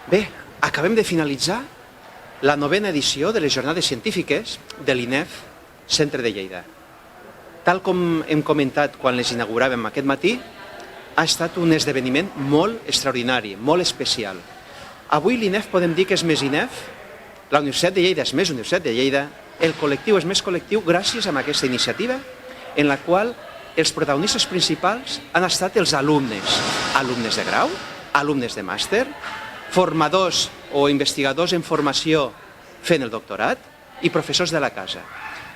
Bé, acabem de finalitzar la 9a edició de les jornades científiques de l'INEF Centre de Lleida. Tal com hem comentat quan les inauguràvem aquest matí, ha estat un esdeveniment molt extraordinari, molt especial. Avui l'INEF podem dir que és més INEF, la Universitat de Lleida és més Universitat de Lleida, el col·lectiu és més col·lectiu gràcies a aquesta iniciativa en la qual els protagonistes principals han estat els alumnes, alumnes de grau, alumnes de màster, formadors o investigadors en formació fent el doctorat i professors de la casa.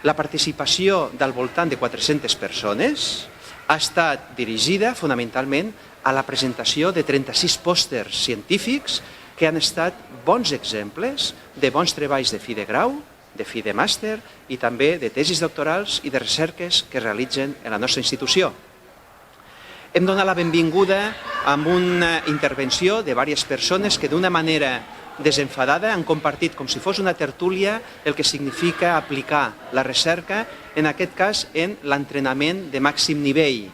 La participació del voltant de 400 persones ha estat dirigida fonamentalment a la presentació de 36 pòsters científics que han estat bons exemples de bons treballs de fi de grau, de fi de màster i també de tesis doctorals i de recerques que es realitzen en la nostra institució. Hem donat la benvinguda amb una intervenció de diverses persones que d'una manera desenfadada han compartit com si fos una tertúlia el que significa aplicar la recerca, en aquest cas en l'entrenament de màxim nivell.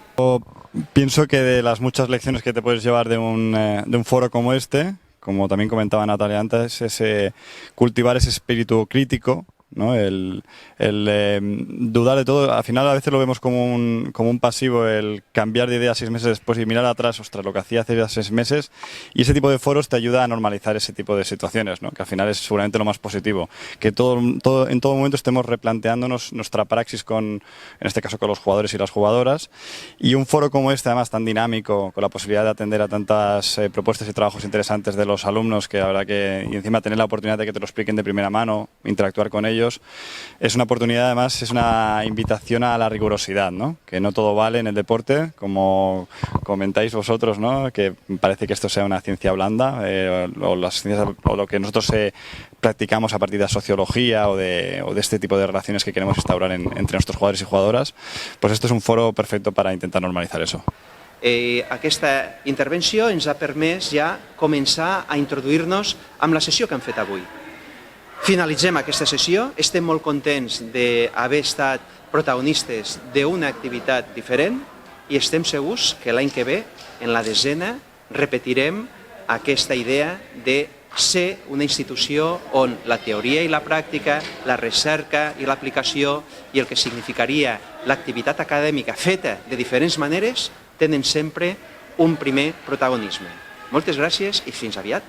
Pienso que de las muchas lecciones que te puedes llevar de un foro como este, como también comentaba Natalia antes, es cultivar ese espíritu crítico, ¿no? El dudar de todo. Al final a veces lo vemos como un pasivo, el cambiar de idea 6 meses después y mirar atrás, ostras, lo que hacía hace 6 meses, y ese tipo de foros te ayuda a normalizar ese tipo de situaciones, ¿no? Que al final es seguramente lo más positivo, que en todo momento estemos replanteándonos nuestra praxis en este caso con los jugadores y las jugadoras, y un foro como este además tan dinámico, con la posibilidad de atender a tantas propuestas y trabajos interesantes de los alumnos, que la verdad que, y encima tener la oportunidad de que te lo expliquen de primera mano, interactuar con ellos, es una oportunidad, además es una invitación a la rigurosidad, ¿no? Que no todo vale en el deporte, como comentáis vosotros, ¿no? Que parece que esto sea una ciencia blanda, o lo que nosotros practicamos a partir de la sociología o de este tipo de relaciones que queremos instaurar entre nuestros jugadores y jugadoras. Pues esto es un foro perfecto para intentar normalizar eso. Aquesta intervenció ens ha permès ja començar a introduir-nos amb la sessió que hem fet avui. Finalitzem aquesta sessió, estem molt contents d'haver estat protagonistes d'una activitat diferent i estem segurs que l'any que ve, en la 10a, repetirem aquesta idea de ser una institució on la teoria i la pràctica, la recerca i l'aplicació i el que significaria l'activitat acadèmica feta de diferents maneres tenen sempre un primer protagonisme. Moltes gràcies i fins aviat.